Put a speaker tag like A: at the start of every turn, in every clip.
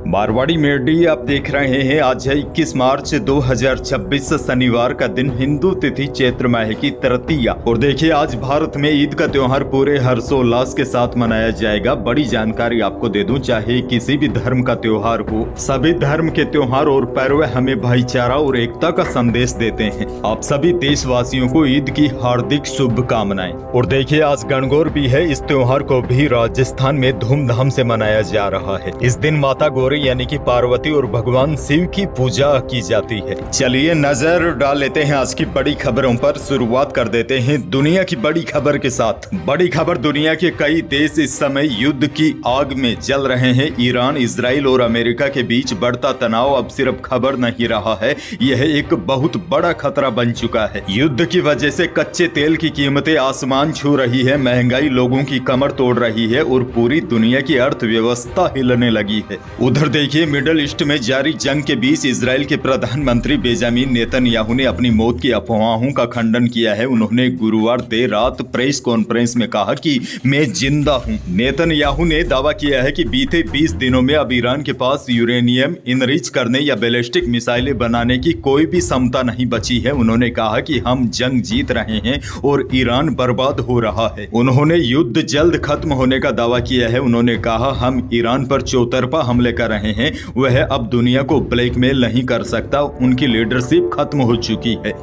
A: Marwari media आप देख रहे हैं। आज है 21 मार्च 2026 शनिवार का दिन, हिंदू तिथि चैत्र माह की तृतीया। और देखिए आज भारत में ईद का त्योहार पूरे हर्षोल्लास के साथ मनाया जाएगा। बड़ी जानकारी आपको दे दूं, चाहे किसी भी धर्म का त्योहार हो, सभी धर्म के त्योहार और पर्व हमें भाईचारा और एकता का संदेश देते हैं। आप सभी देशवासियों को ईद की हार्दिक शुभकामनाएं। और देखिए आज गणगौर भी है। इस त्योहार को भी राजस्थान में धूमधाम से मनाया जा रहा है। इस दिन माता गौरी यानी कि पार्वती और भगवान शिव की पूजा की जाती है। चलिए नजर डाल लेते हैं आज की बड़ी खबरों पर। शुरुआत कर देते हैं दुनिया की बड़ी खबर के साथ। बड़ी खबर, दुनिया के कई देश इस समय युद्ध की आग में जल रहे हैं। ईरान, इजराइल और अमेरिका के बीच बढ़ता तनाव अब सिर्फ खबर नहीं रहा है, यह एक बहुत बड़ा खतरा बन चुका है। युद्ध की वजह से कच्चे तेल की कीमतें आसमान छू रही है, महंगाई लोगों की कमर तोड़ रही है और पूरी दुनिया की अर्थव्यवस्था हिलने लगी है। उधर देखिए मिडल ईस्ट में जारी जंग के बीच इजराइल के प्रधानमंत्री बेंजामिन नेतन्याहू ने अपनी मौत की अफवाहों का खंडन किया है। उन्होंने गुरुवार देर रात प्रेस कॉन्फ्रेंस में कहा कि मैं जिंदा हूं। नेतन्याहू ने दावा किया है कि बीते 20 दिनों में अब ईरान के पास यूरेनियम इनरिच करने या बैलिस्टिक मिसाइलें बनाने की कोई भी क्षमता नहीं बची है। उन्होंने कहा कि हम जंग जीत रहे हैं और ईरान बर्बाद हो रहा है। उन्होंने युद्ध जल्द खत्म होने का दावा किया है। उन्होंने कहा हम ईरान पर चौतरफा हमले कर रहे हैं, वह अब दुनिया को ब्लैकमेल नहीं कर सकता, उनकी लीडरशिप खत्म हो चुकी है।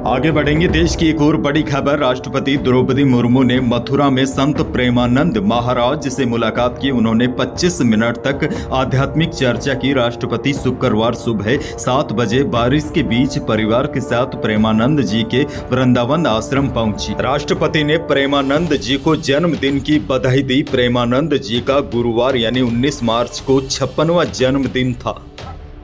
A: आगे बढ़ेंगे, देश की एक और बड़ी खबर। राष्ट्रपति द्रौपदी मुर्मू ने मथुरा में संत प्रेमानंद महाराज से मुलाकात की। उन्होंने 25 मिनट तक आध्यात्मिक चर्चा की। राष्ट्रपति शुक्रवार सुबह 7 बजे बारिश के बीच परिवार के साथ प्रेमानंद जी के वृंदावन आश्रम पहुंची। राष्ट्रपति ने प्रेमानंद जी को जन्मदिन की बधाई दी। प्रेमानंद जी का गुरुवार यानी 19 मार्च को 56वां जन्मदिन था।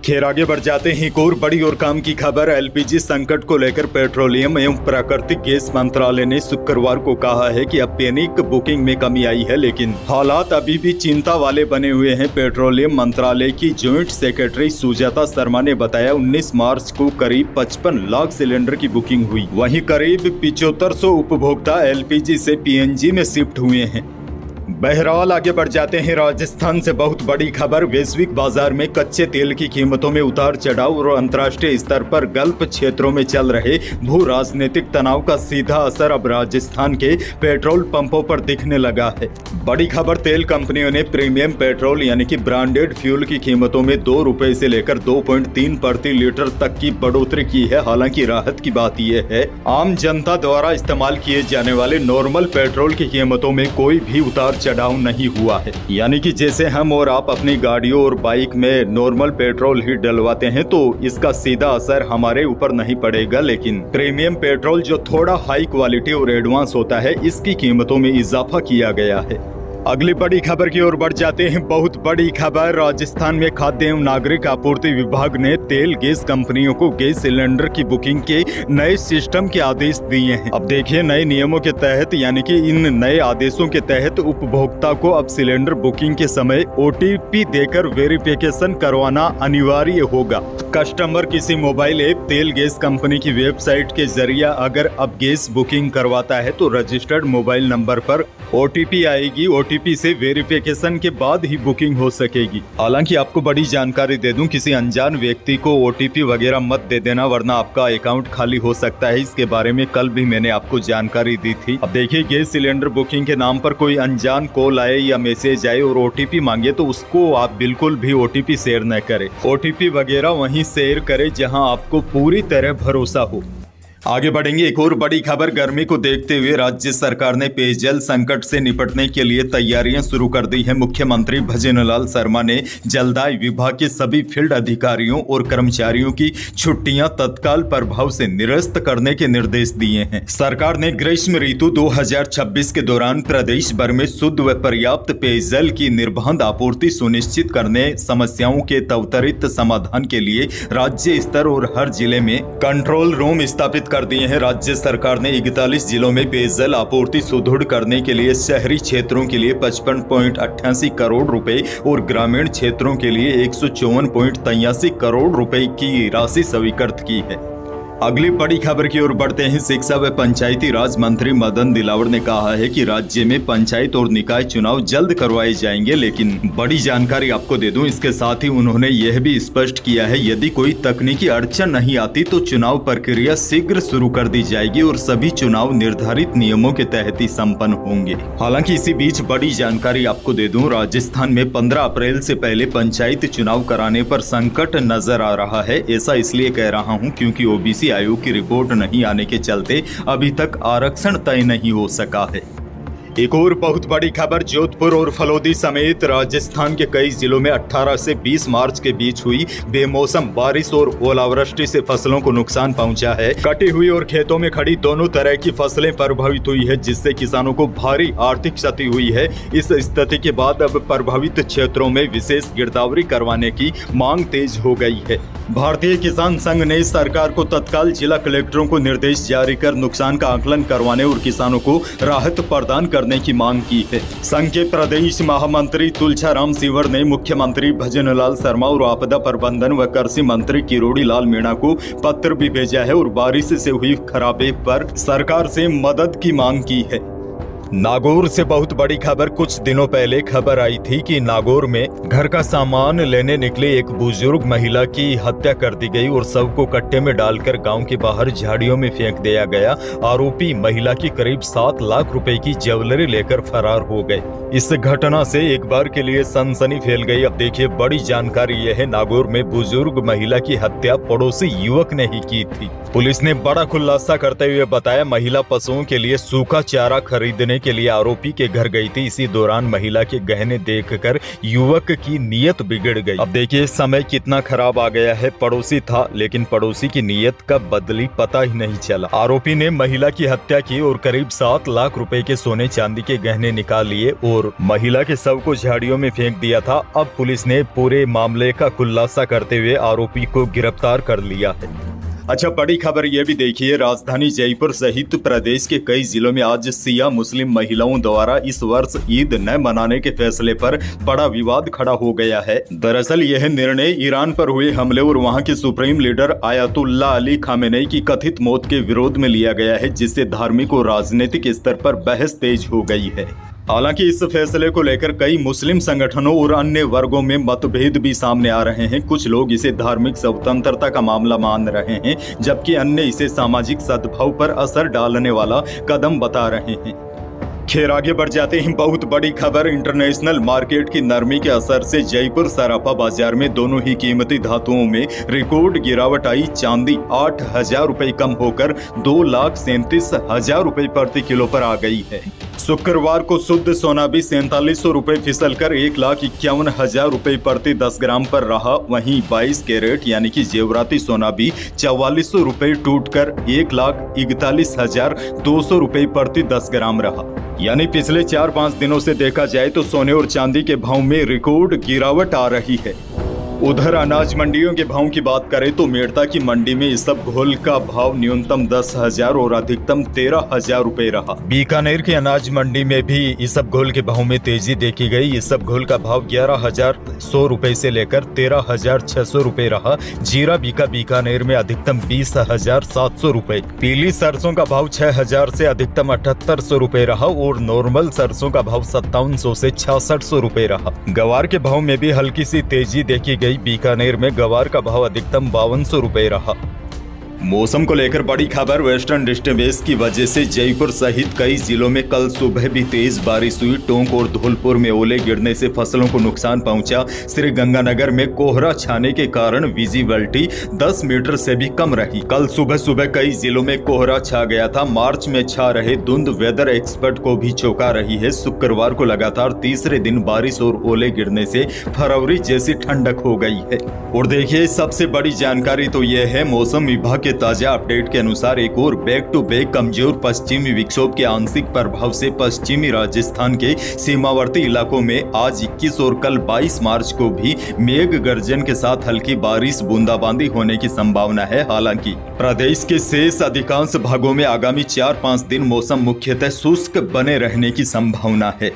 A: खैर आगे बढ़ जाते हैं। एक और बड़ी और काम की खबर, एलपीजी संकट को लेकर पेट्रोलियम एवं प्राकृतिक गैस मंत्रालय ने शुक्रवार को कहा है कि अब पैनिक बुकिंग में कमी आई है, लेकिन हालात अभी भी चिंता वाले बने हुए हैं। पेट्रोलियम मंत्रालय की जॉइंट सेक्रेटरी सुजाता शर्मा ने बताया 19 मार्च को करीब 55 लाख सिलेंडर की बुकिंग हुई। वहीं करीब 7500 उपभोक्ता एलपीजी से पीएनजी में शिफ्ट हुए हैं। बहरहाल आगे बढ़ जाते हैं। राजस्थान से बहुत बड़ी खबर, वैश्विक बाजार में कच्चे तेल की कीमतों में उतार चढ़ाव और अंतर्राष्ट्रीय स्तर पर गल्फ क्षेत्रों में चल रहे भू राजनीतिक तनाव का सीधा असर अब राजस्थान के पेट्रोल पंपों पर दिखने लगा है। बड़ी खबर, तेल कंपनियों ने प्रीमियम पेट्रोल यानी कि ब्रांडेड फ्यूल की कीमतों में 2 रुपए से लेकर 2.3 प्रति लीटर तक की बढ़ोतरी की है। हालांकि राहत की बात यह है, आम जनता द्वारा इस्तेमाल किए जाने वाले नॉर्मल पेट्रोल की कीमतों में कोई भी उतार चढ़ाव नहीं हुआ है। यानी कि जैसे हम और आप अपनी गाड़ियों और बाइक में नॉर्मल पेट्रोल ही डलवाते हैं तो इसका सीधा असर हमारे ऊपर नहीं पड़ेगा, लेकिन प्रीमियम पेट्रोल जो थोड़ा हाई क्वालिटी और एडवांस होता है, इसकी कीमतों में इजाफा किया गया है। अगली बड़ी खबर की ओर बढ़ जाते हैं। बहुत बड़ी खबर, राजस्थान में खाद्य एवं नागरिक आपूर्ति विभाग ने तेल गैस कंपनियों को गैस सिलेंडर की बुकिंग के नए सिस्टम के आदेश दिए हैं। अब देखिए नए नियमों के तहत यानी कि इन नए आदेशों के तहत उपभोक्ता को अब सिलेंडर बुकिंग के समय ओटीपी देकर वेरिफिकेशन करवाना अनिवार्य होगा। कस्टमर किसी मोबाइल ऐप, तेल गैस कंपनी की वेबसाइट के जरिए अगर अब गैस बुकिंग करवाता है तो रजिस्टर्ड मोबाइल नंबर पर ओटीपी आएगी। ओटीपी से वेरिफिकेशन के बाद ही बुकिंग हो सकेगी। हालांकि आपको बड़ी जानकारी दे दूं, किसी अनजान व्यक्ति को ओटीपी वगैरह मत दे देना, वरना आपका अकाउंट खाली हो सकता है। इसके बारे में कल भी मैंने आपको जानकारी दी थी। अब देखिए गैस सिलेंडर बुकिंग के नाम पर कोई अनजान कॉल आए या मैसेज आए और ओटीपी मांगे तो उसको आप बिल्कुल भी ओटीपी शेयर न करें। ओटीपी वगैरह वहीं शेयर करें जहां आपको पूरी तरह भरोसा हो। आगे बढ़ेंगे। एक और बड़ी खबर, गर्मी को देखते हुए राज्य सरकार ने पेयजल संकट से निपटने के लिए तैयारियां शुरू कर दी हैं। मुख्यमंत्री भजनलाल शर्मा ने जलदाय विभाग के सभी फील्ड अधिकारियों और कर्मचारियों की छुट्टियां तत्काल प्रभाव से निरस्त करने के निर्देश दिए हैं। सरकार ने ग्रीष्म ऋतु 2026 के दौरान प्रदेश भर में शुद्ध व पर्याप्त पेयजल की निर्बाध आपूर्ति सुनिश्चित करने, समस्याओं के त्वरित समाधान के लिए राज्य स्तर और हर जिले में कंट्रोल रूम स्थापित कर दिए हैं। राज्य सरकार ने 41 जिलों में पेयजल आपूर्ति सुदृढ़ करने के लिए शहरी क्षेत्रों के लिए 55.88 करोड़ रुपए और ग्रामीण क्षेत्रों के लिए 154.83 करोड़ रुपए की राशि स्वीकृत की है। अगली बड़ी खबर की ओर बढ़ते हैं। शिक्षा व पंचायती राज मंत्री मदन दिलावर ने कहा है कि राज्य में पंचायत और निकाय चुनाव जल्द करवाए जाएंगे, लेकिन बड़ी जानकारी आपको दे दूं, इसके साथ ही उन्होंने यह भी स्पष्ट किया है यदि कोई तकनीकी अड़चन नहीं आती तो चुनाव प्रक्रिया शीघ्र शुरू कर दी जाएगी और सभी चुनाव निर्धारित नियमों के तहत ही संपन्न होंगे। हालांकि इसी बीच बड़ी जानकारी आपको दे दूं, राजस्थान में 15 अप्रैल से पहले पंचायत चुनाव कराने पर संकट नजर आ रहा है। ऐसा इसलिए कह रहा हूं क्योंकि ओबीसी आयोग की रिपोर्ट नहीं आने के चलते अभी तक आरक्षण तय नहीं हो सका है। एक और बहुत बड़ी खबर, जोधपुर और फलोदी समेत राजस्थान के कई जिलों में 18 से 20 मार्च के बीच हुई बेमौसम बारिश और ओलावृष्टि से फसलों को नुकसान पहुंचा है। कटी हुई और खेतों में खड़ी दोनों तरह की फसलें प्रभावित हुई है, जिससे किसानों को भारी आर्थिक क्षति हुई है। इस स्थिति के बाद अब प्रभावित क्षेत्रों में विशेष गिरदावरी करवाने की मांग तेज हो गई है। भारतीय किसान संघ ने सरकार को तत्काल जिला कलेक्टरों को निर्देश जारी कर नुकसान का आकलन करवाने और किसानों को राहत प्रदान करने की मांग की है। संघ के प्रदेश महामंत्री तुलसीराम सिंवर ने मुख्यमंत्री भजनलाल शर्मा और आपदा प्रबंधन व कृषि मंत्री किरोड़ी लाल मीणा को पत्र भी भेजा है और बारिश से हुई खराबे पर सरकार से मदद की मांग की है। नागौर से बहुत बड़ी खबर, कुछ दिनों पहले खबर आई थी कि नागौर में घर का सामान लेने निकले एक बुजुर्ग महिला की हत्या कर दी गई और शव को कट्टे में डालकर गांव के बाहर झाड़ियों में फेंक दिया गया। आरोपी महिला की करीब 7 लाख रुपए की ज्वेलरी लेकर फरार हो गए। इस घटना से एक बार के लिए सनसनी फैल गई। अब देखिए बड़ी जानकारी यह है, नागौर में बुजुर्ग महिला की हत्या पड़ोसी युवक ने ही की थी। पुलिस ने बड़ा खुलासा करते हुए बताया, महिला पशुओं के लिए सूखा चारा खरीदने के लिए आरोपी के घर गई थी। इसी दौरान महिला के गहने देखकर युवक की नीयत बिगड़ गई। अब देखिए समय कितना खराब आ गया है। पड़ोसी था लेकिन पड़ोसी की नीयत कब बदली पता ही नहीं चला। आरोपी ने महिला की हत्या की और करीब 7 लाख रुपए के सोने चांदी के गहने निकाल लिए और महिला के शव को झाड़ियों में फेंक दिया था। अब पुलिस ने पूरे मामले का खुलासा करते हुए आरोपी को गिरफ्तार कर लिया है। अच्छा, बड़ी खबर यह भी देखिए, राजधानी जयपुर सहित प्रदेश के कई जिलों में आज शिया मुस्लिम महिलाओं द्वारा इस वर्ष ईद न मनाने के फैसले पर बड़ा विवाद खड़ा हो गया है। दरअसल यह निर्णय ईरान पर हुए हमले और वहां के supreme leader Ayatollah Ali Khamenei की कथित मौत के विरोध में लिया गया है, जिससे धार्मिक और राजनीतिक स्तर पर बहस तेज हो गई है। हालांकि इस फैसले को लेकर कई मुस्लिम संगठनों और अन्य वर्गों में मतभेद भी सामने आ रहे हैं। कुछ लोग इसे धार्मिक स्वतंत्रता का मामला मान रहे हैं, जबकि अन्य इसे सामाजिक सद्भाव पर असर डालने वाला कदम बता रहे हैं। खैर आगे बढ़ जाते हैं। बहुत बड़ी खबर, इंटरनेशनल मार्केट की नरमी के असर से जयपुर सराफा बाजार में दोनों ही कीमती धातुओं में रिकॉर्ड गिरावट आई। चांदी 8,000 रुपए कम होकर 2,37,000 रुपए प्रति किलो पर आ गई है। शुक्रवार को शुद्ध सोना भी 4700 रुपए फिसल कर 1,51,000 रुपए प्रति 10 ग्राम पर रहा। वहीं 22 कैरेट यानी कि जेवराती सोना भी 4400 रुपए टूटकर 1,41,200 रुपए प्रति 10 ग्राम रहा। यानी पिछले 4-5 दिनों से देखा जाए तो सोने और चांदी के भाव में रिकॉर्ड गिरावट आ रही है। उधर अनाज मंडियों के भाव की बात करें तो मेड़ता की मंडी में इसबगोल का भाव न्यूनतम 10,000 और अधिकतम 13,000 रुपए रहा। बीकानेर की अनाज मंडी में भी इसबगोल के भाव में तेजी देखी गई। इसबगोल का भाव 11,100 रुपए से लेकर 13,600 रुपए रहा। जीरा बीका बीकानेर में अधिकतम 20,700 रुपए। पीली सरसों का भाव 6,000 से अधिकतम 7,800 रुपए रहा और नॉर्मल सरसों का भाव 5,700 से 6,600 रुपए रहा। गवार के भाव में भी हल्की सी तेजी देखी गई। बीकानेर में गवार का भाव अधिकतम 5,200 रुपए रहा। मौसम को लेकर बड़ी खबर, वेस्टर्न डिस्टर्बेंस की वजह से जयपुर सहित कई जिलों में कल सुबह भी तेज बारिश हुई। टोंक और धौलपुर में ओले गिरने से फसलों को नुकसान पहुंचा। श्रीगंगानगर में कोहरा छाने के कारण विजिबिलिटी 10 मीटर से भी कम रही। कल सुबह सुबह कई जिलों में कोहरा छा गया था। मार्च में छा रहे धुंध वेदर एक्सपर्ट को भी चौंका रही है। शुक्रवार को लगातार तीसरे दिन बारिश और ओले गिरने से फरवरी जैसी ठंडक हो गई है। और देखिए सबसे बड़ी जानकारी तो यह है, मौसम विभाग के ताजा अपडेट के अनुसार एक और बैक टू बैक कमजोर पश्चिमी विक्षोभ के आंशिक प्रभाव से पश्चिमी राजस्थान के सीमावर्ती इलाकों में आज 21 और कल 22 मार्च को भी मेघ गर्जन के साथ हल्की बारिश बूंदाबांदी होने की संभावना है। हालांकि प्रदेश के शेष अधिकांश भागों में आगामी 4-5 दिन मौसम मुख्यतः शुष्क बने रहने की संभावना है।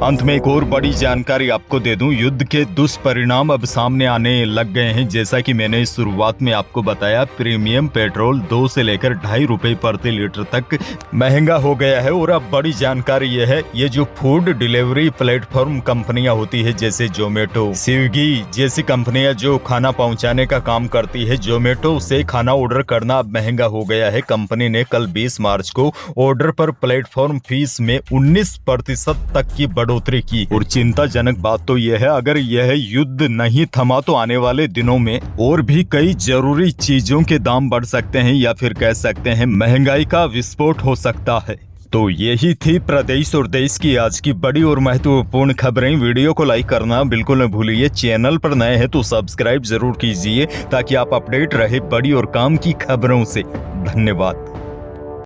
A: अंत में एक और बड़ी जानकारी आपको दे दूं, युद्ध के दुष्परिणाम अब सामने आने लग गए हैं। जैसा कि मैंने शुरुआत में आपको बताया, प्रीमियम पेट्रोल 2 से लेकर 2.5 रुपए प्रति लीटर तक महंगा हो गया है। और अब बड़ी जानकारी यह है, ये जो फूड डिलीवरी प्लेटफॉर्म कंपनियां होती है जैसे जोमेटो, स्विगी जैसी कंपनियां जो खाना पहुंचाने का काम करती है, जोमेटो से खाना ऑर्डर करना अब महंगा हो गया है। कंपनी ने कल 20 मार्च को ऑर्डर पर प्लेटफॉर्म फीस में 19% तक की बढ़ोतरी की। और चिंताजनक बात तो यह है, अगर यह युद्ध नहीं थमा तो आने वाले दिनों में और भी कई जरूरी चीजों के दाम बढ़ सकते हैं, या फिर कह सकते हैं महंगाई का विस्फोट हो सकता है। तो यही थी प्रदेश और देश की आज की बड़ी और महत्वपूर्ण खबरें। वीडियो को लाइक करना बिल्कुल न भूलिए। चैनल पर नए हैं तो सब्सक्राइब जरूर कीजिए ताकि आप अपडेट रहे बड़ी और काम की खबरों से। धन्यवाद।